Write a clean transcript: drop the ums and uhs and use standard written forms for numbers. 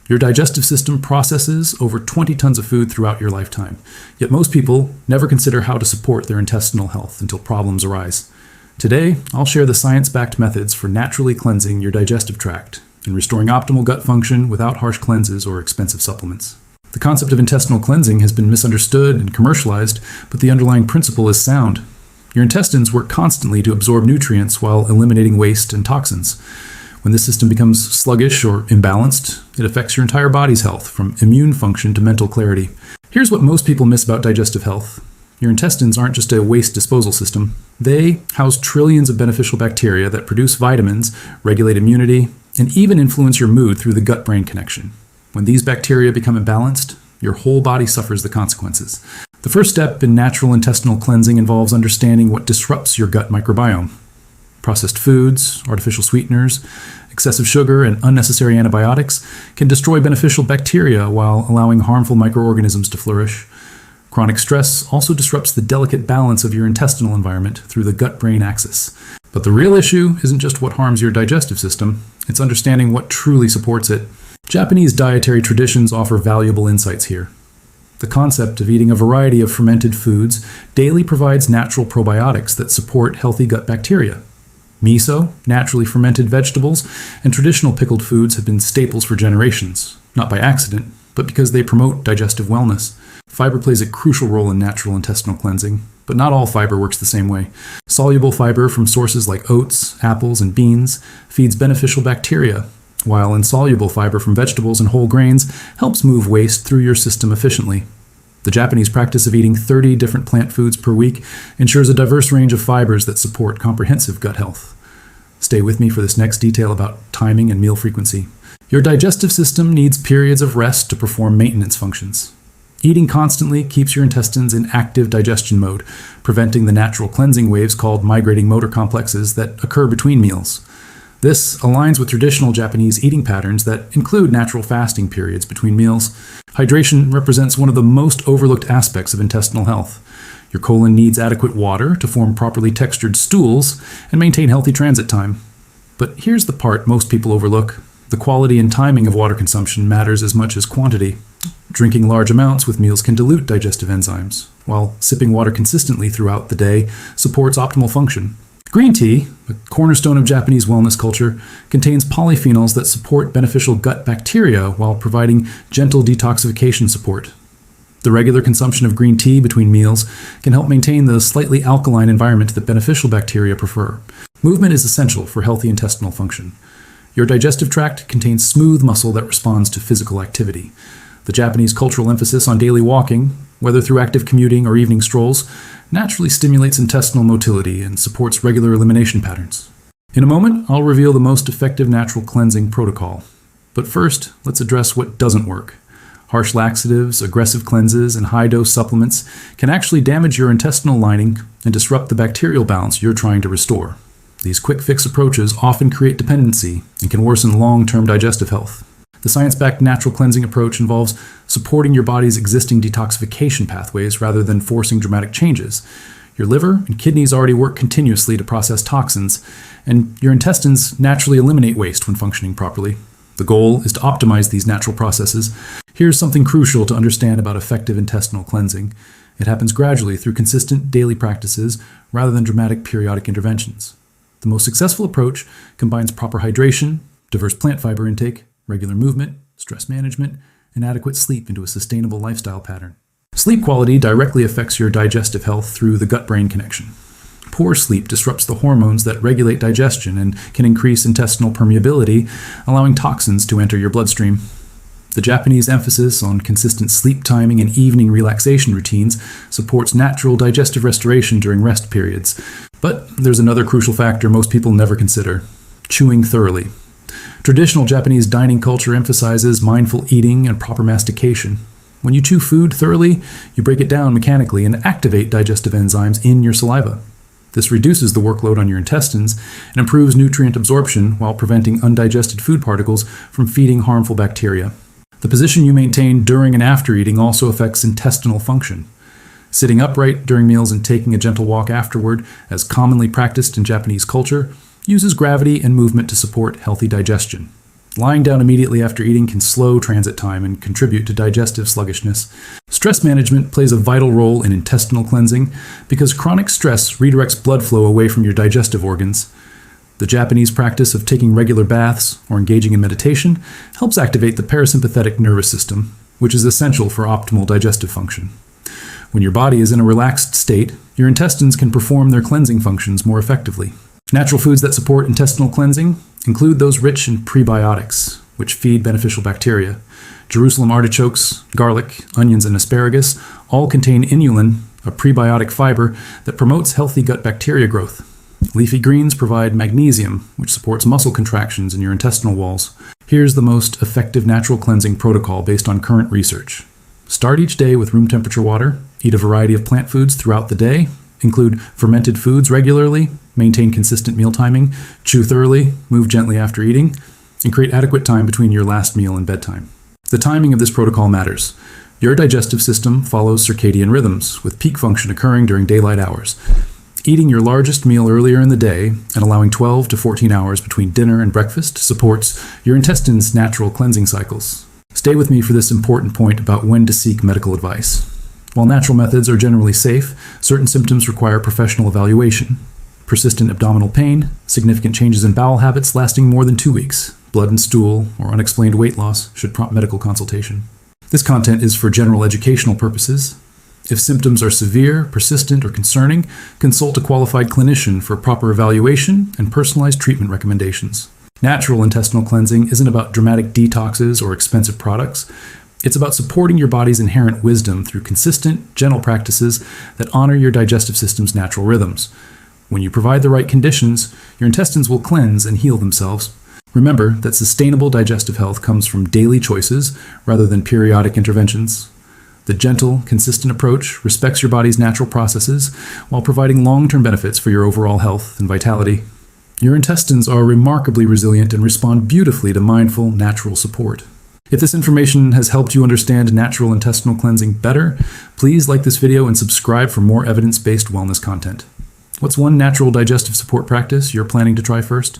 Your digestive system processes over 20 tons of food throughout your lifetime, yet most people never consider how to support their intestinal health until problems arise. Today, I'll share the science-backed methods for naturally cleansing your digestive tract and restoring optimal gut function without harsh cleanses or expensive supplements. The concept of intestinal cleansing has been misunderstood and commercialized, but the underlying principle is sound. Your intestines work constantly to absorb nutrients while eliminating waste and toxins. When this system becomes sluggish or imbalanced, it affects your entire body's health, from immune function to mental clarity. Here's what most people miss about digestive health. Your intestines aren't just a waste disposal system. They house trillions of beneficial bacteria that produce vitamins, regulate immunity, and even influence your mood through the gut-brain connection. When these bacteria become imbalanced, your whole body suffers the consequences. The first step in natural intestinal cleansing involves understanding what disrupts your gut microbiome. Processed foods, artificial sweeteners, excessive sugar, and unnecessary antibiotics can destroy beneficial bacteria while allowing harmful microorganisms to flourish. Chronic stress also disrupts the delicate balance of your intestinal environment through the gut-brain axis. But the real issue isn't just what harms your digestive system, it's understanding what truly supports it. Japanese dietary traditions offer valuable insights here. The concept of eating a variety of fermented foods daily provides natural probiotics that support healthy gut bacteria. Miso, naturally fermented vegetables, and traditional pickled foods have been staples for generations, not by accident, but because they promote digestive wellness. Fiber plays a crucial role in natural intestinal cleansing, but not all fiber works the same way. Soluble fiber from sources like oats, apples, and beans feeds beneficial bacteria, while insoluble fiber from vegetables and whole grains helps move waste through your system efficiently. The Japanese practice of eating 30 different plant foods per week ensures a diverse range of fibers that support comprehensive gut health. Stay with me for this next detail about timing and meal frequency. Your digestive system needs periods of rest to perform maintenance functions. Eating constantly keeps your intestines in active digestion mode, preventing the natural cleansing waves called migrating motor complexes that occur between meals. This aligns with traditional Japanese eating patterns that include natural fasting periods between meals. Hydration represents one of the most overlooked aspects of intestinal health. Your colon needs adequate water to form properly textured stools and maintain healthy transit time. But here's the part most people overlook. The quality and timing of water consumption matters as much as quantity. Drinking large amounts with meals can dilute digestive enzymes, while sipping water consistently throughout the day supports optimal function. Green tea, a cornerstone of Japanese wellness culture, contains polyphenols that support beneficial gut bacteria while providing gentle detoxification support. The regular consumption of green tea between meals can help maintain the slightly alkaline environment that beneficial bacteria prefer. Movement is essential for healthy intestinal function. Your digestive tract contains smooth muscle that responds to physical activity. The Japanese cultural emphasis on daily walking, whether through active commuting or evening strolls, naturally stimulates intestinal motility and supports regular elimination patterns. In a moment, I'll reveal the most effective natural cleansing protocol. But first, let's address what doesn't work. Harsh laxatives, aggressive cleanses, and high-dose supplements can actually damage your intestinal lining and disrupt the bacterial balance you're trying to restore. These quick-fix approaches often create dependency and can worsen long-term digestive health. The science-backed natural cleansing approach involves supporting your body's existing detoxification pathways rather than forcing dramatic changes. Your liver and kidneys already work continuously to process toxins, and your intestines naturally eliminate waste when functioning properly. The goal is to optimize these natural processes. Here's something crucial to understand about effective intestinal cleansing. It happens gradually through consistent daily practices rather than dramatic periodic interventions. The most successful approach combines proper hydration, diverse plant fiber intake, regular movement, stress management, and adequate sleep into a sustainable lifestyle pattern. Sleep quality directly affects your digestive health through the gut-brain connection. Poor sleep disrupts the hormones that regulate digestion and can increase intestinal permeability, allowing toxins to enter your bloodstream. The Japanese emphasis on consistent sleep timing and evening relaxation routines supports natural digestive restoration during rest periods. But there's another crucial factor most people never consider: chewing thoroughly. Traditional Japanese dining culture emphasizes mindful eating and proper mastication. When you chew food thoroughly, you break it down mechanically and activate digestive enzymes in your saliva. This reduces the workload on your intestines and improves nutrient absorption while preventing undigested food particles from feeding harmful bacteria. The position you maintain during and after eating also affects intestinal function. Sitting upright during meals and taking a gentle walk afterward, as commonly practiced in Japanese culture, uses gravity and movement to support healthy digestion. Lying down immediately after eating can slow transit time and contribute to digestive sluggishness. Stress management plays a vital role in intestinal cleansing because chronic stress redirects blood flow away from your digestive organs. The Japanese practice of taking regular baths or engaging in meditation helps activate the parasympathetic nervous system, which is essential for optimal digestive function. When your body is in a relaxed state, your intestines can perform their cleansing functions more effectively. Natural foods that support intestinal cleansing include those rich in prebiotics, which feed beneficial bacteria. Jerusalem artichokes, garlic, onions, and asparagus all contain inulin, a prebiotic fiber that promotes healthy gut bacteria growth. Leafy greens provide magnesium, which supports muscle contractions in your intestinal walls. Here's the most effective natural cleansing protocol based on current research. Start each day with room temperature water, eat a variety of plant foods throughout the day, include fermented foods regularly, maintain consistent meal timing, chew thoroughly, move gently after eating, and create adequate time between your last meal and bedtime. The timing of this protocol matters. Your digestive system follows circadian rhythms, with peak function occurring during daylight hours. Eating your largest meal earlier in the day and allowing 12 to 14 hours between dinner and breakfast supports your intestines' natural cleansing cycles. Stay with me for this important point about when to seek medical advice. While natural methods are generally safe, certain symptoms require professional evaluation. Persistent abdominal pain, significant changes in bowel habits lasting more than 2 weeks, blood and stool, or unexplained weight loss should prompt medical consultation. This content is for general educational purposes. If symptoms are severe, persistent, or concerning, consult a qualified clinician for proper evaluation and personalized treatment recommendations. Natural intestinal cleansing isn't about dramatic detoxes or expensive products. It's about supporting your body's inherent wisdom through consistent, gentle practices that honor your digestive system's natural rhythms. When you provide the right conditions, your intestines will cleanse and heal themselves. Remember that sustainable digestive health comes from daily choices rather than periodic interventions. The gentle, consistent approach respects your body's natural processes while providing long-term benefits for your overall health and vitality. Your intestines are remarkably resilient and respond beautifully to mindful, natural support. If this information has helped you understand natural intestinal cleansing better, please like this video and subscribe for more evidence-based wellness content. What's one natural digestive support practice you're planning to try first?